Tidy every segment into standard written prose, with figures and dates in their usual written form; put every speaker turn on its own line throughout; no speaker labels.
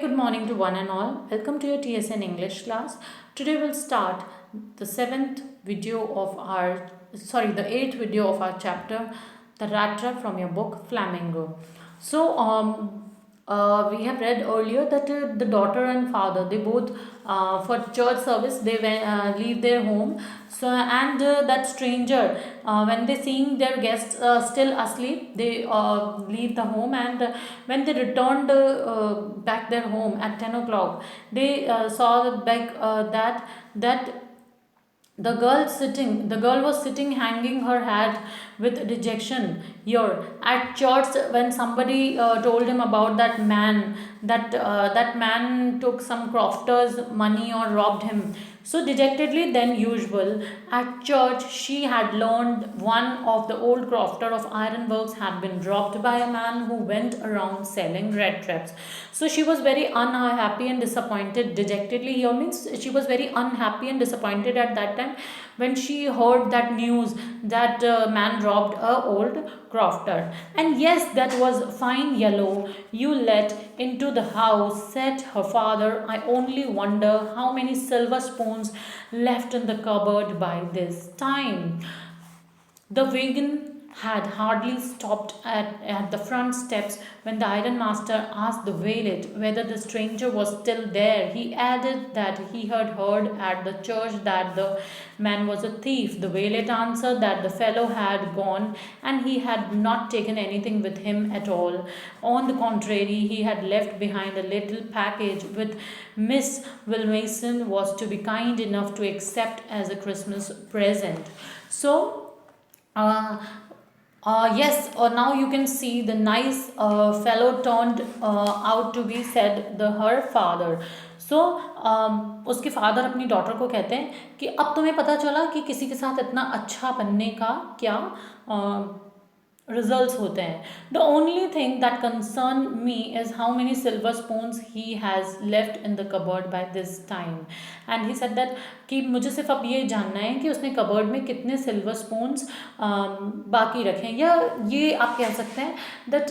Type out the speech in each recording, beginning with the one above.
Good morning to one and all. Welcome to your TSN English class. Today we'll start the the eighth video of our chapter, The Rat Trap from your book Flamingo. We have read earlier that the daughter and father they both for church service they leave their home. That stranger when they seeing their guests still asleep, they leave the home and when they returned back their home at 10 o'clock, they saw that the girl was sitting hanging her head with dejection. Here at church, when somebody told him about that man, that man took some crofter's money or robbed him. So dejectedly than usual, at church she had learned one of the old crofter of ironworks had been robbed by a man who went around selling red traps. So she was very unhappy and disappointed. Dejectedly here means she was very unhappy and disappointed at that time when she heard that news that man robbed a old crofter. And yes, that was fine yellow you let into the house, said her father. I only wonder how many silver spoons left in the cupboard by this time. The wagon had hardly stopped at the front steps when the ironmaster asked the valet whether the stranger was still there. He added that he had heard at the church that the man was a thief. The valet answered that the fellow had gone and he had not taken anything with him at all. On the contrary, he had left behind a little package which Miss Wilmason was to be kind enough to accept as a Christmas present. So, uh, yes, now you can see the nice fellow turned out to be said the her father. सो उसके father अपनी daughter को कहते हैं कि अब तुम्हें पता चला कि किसी के साथ इतना अच्छा बनने का क्या रिजल्ट्स होते हैं. The only thing that concern me is how many silver spoons he has left in the cupboard by this time. And he said that कि मुझे सिर्फ अब ये जानना है कि उसने कबर्ड में कितने सिल्वर स्पून्स बाकी रखे हैं, या ये आप कह सकते हैं दैट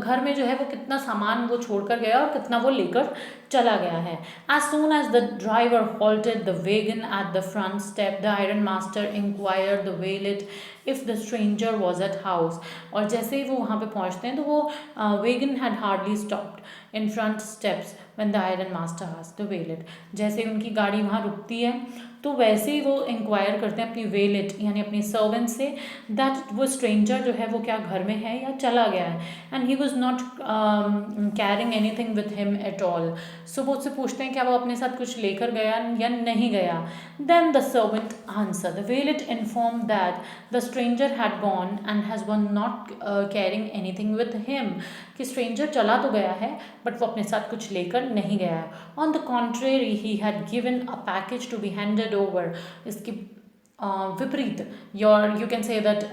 घर में जो है वो कितना सामान वो छोड़ कर गया और कितना वो लेकर चला गया है. As soon as the driver halted the wagon at the front step the iron master inquired the valet if the stranger was at house. और जैसे ही वो वहाँ पे पहुँचते हैं तो वो wagon had hardly stopped in front steps when the iron master asked the valet. जैसे ही उनकी गाड़ी वहाँ रुकती है तो वैसे ही वो इंक्वायर करते हैं अपनी वेलेट यानी अपनी सर्वेंट से दैट वो स्ट्रेंजर जो है वो क्या घर में है या चला गया है. And he was not carrying anything with him at all. So वो उससे पूछते हैं क्या वो अपने साथ कुछ लेकर गया या नहीं गया. Then the servant answer the valet inform that the stranger had gone and has one not carrying anything with him. कि स्ट्रेंजर चला तो गया है बट वो अपने साथ कुछ लेकर नहीं गया है. On the contrary he had given a package to be handed over. इसकी विपरीत your you can say that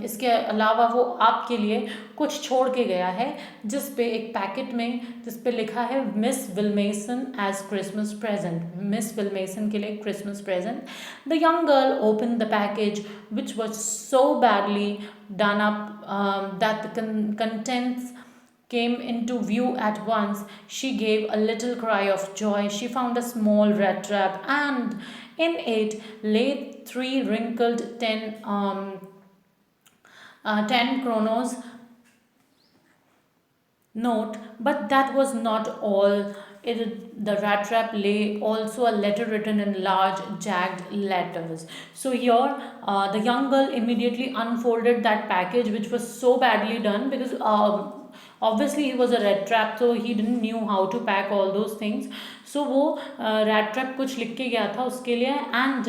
इसके अलावा वो आपके लिए कुछ छोड़ के गया है जिस पे एक पैकेट में जिस पे लिखा है Miss Williamson as Christmas present. Miss Williamson के लिए Christmas present. The young girl open the package which was so badly done up that the contents came into view at once. She gave a little cry of joy. She found a small rat trap, and in it lay three wrinkled 10 kronos note. But that was not all. The rat trap lay also a letter written in large jagged letters. So here the young girl immediately unfolded that package which was so badly done because obviously he was a rat trap, so he didn't knew how to pack all those things. So वो rat trap कुछ लिख के गया था उसके लिए. And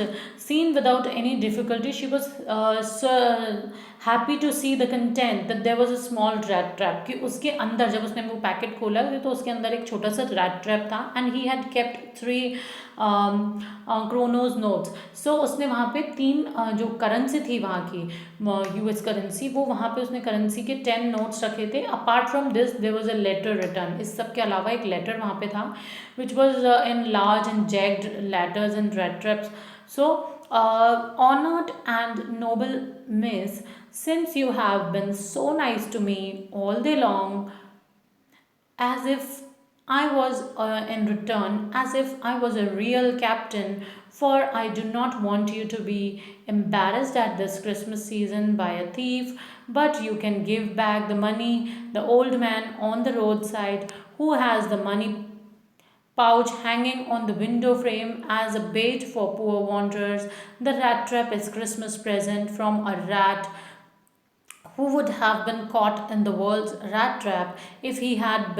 seen without any difficulty she was so happy to see the content that there was a small rat trap. कि उसके अंदर जब उसने वो पैकेट खोला तो उसके अंदर एक छोटा सा rat trap था. And he had kept 3 kroner notes. So उसने वहाँ पे 3 जो करेंसी थी वहाँ की यूएस करेंसी, वो वहाँ पे उसने करेंसी के 10 नोट्स रखे थे. Apart from this there was a letter written. इस सब के अलावा एक लेटर वहाँ पे था which was in large and jagged letters and red traps. So honored and noble miss, since you have been so nice to me all day long, as if I was in return as if I was a real captain, for I do not want you to be embarrassed at this Christmas season by a thief, but you can give back the money. The old man on the roadside who has the money pouch hanging on the window frame as a bait for poor wanderers. The rat trap is Christmas present from a rat who would have been caught in the world's rat trap if he had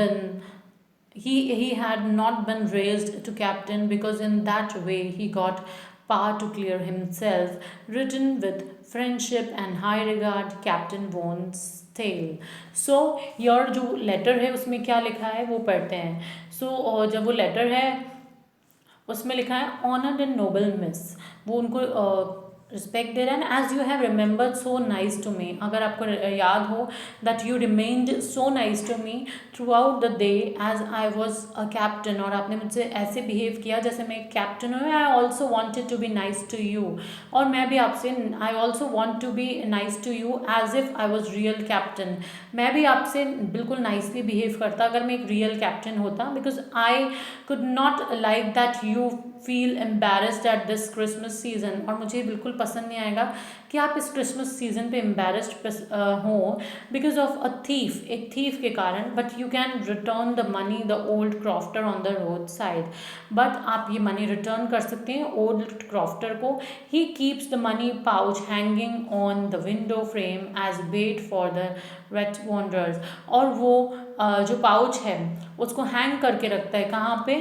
not been raised to captain, because in that way he got power to clear himself. Written with friendship and high regard, Captain Vaughan's tale. So your जो letter है उसमें क्या लिखा है वो पढ़ते हैं. सो जब वो लेटर है उसमें लिखा है ऑनर्ड एंड नोबल मिस, वो उनको रिस्पेक्ट दे रहा है. And as you have remembered so nice to me, अगर आपको याद हो that you remained so nice to me throughout the day as I was a captain, और आपने मुझसे ऐसे बिहेव किया जैसे मैं एक कैप्टन हूँ. I also wanted to be nice to you, और मैं भी आपसे I also want to be nice to you as if I was real captain. मैं भी आपसे बिल्कुल नाइसली बिहेव करता अगर मैं एक रियल कैप्टन होता, because I could not like that you feel embarrassed at this Christmas season. और मुझे बिल्कुल पसंद नहीं आएगा कि आप इस क्रिसमस सीजन पे एम्बेरस्ड हों बिकॉज ऑफ अ थीफ, एक थीफ के कारण. But you can return the money the old crofter on the road side, but आप ये मनी रिटर्न कर सकते हैं ओल्ड क्रॉफ्टर को. He keeps the money pouch hanging on the window frame as bait for the rat wonders. और वो जो pouch है उसको हैंग करके रखता है कहाँ पे,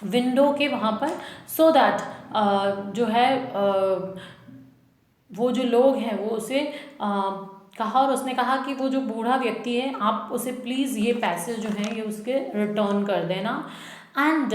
विंडो के वहाँ पर, सो दैट जो है वो जो लोग हैं वो उसे कहा, और उसने कहा कि वो जो बूढ़ा व्यक्ति है आप उसे प्लीज़ ये पैसे जो हैं ये उसके रिटर्न कर देना. And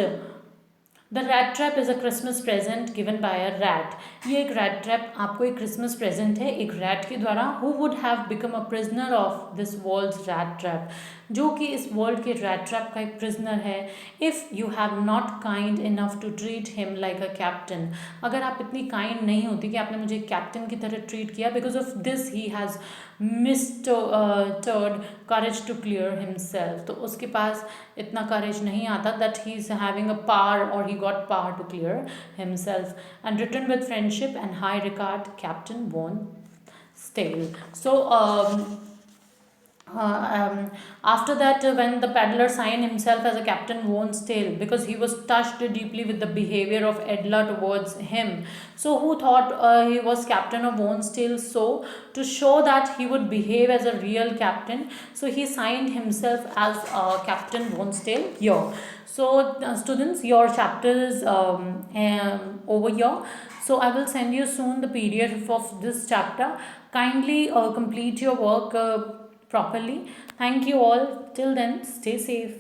the rat trap is a Christmas present given by a rat. ये एक रैट ट्रैप आपको एक क्रिसमस प्रेजेंट है एक रैट के द्वारा. Who would have become a prisoner of this world's rat trap, जो कि इस वर्ल्ड के रैट ट्रैप का एक प्रिजनर है. If you have not kind enough to treat him like a captain, अगर आप इतनी काइंड नहीं होती कि आपने मुझे कैप्टन की तरह ट्रीट किया, because of this he has mustered courage to clear himself. तो उसके पास इतना करेज नहीं आता that he is having a power, और he got power to clear himself. And written with friendship and high regard, captain von Stell. So after that, when the peddler signed himself as a Captain Vaughan's tale, because he was touched deeply with the behavior of Edla towards him. So who thought he was Captain of Vaughan's tale? So to show that he would behave as a real captain, so he signed himself as Captain Vaughan's tale here. So students, your chapter is over here. So I will send you soon the PDF of this chapter. Kindly complete your work properly. Thank you all. Till then, stay safe.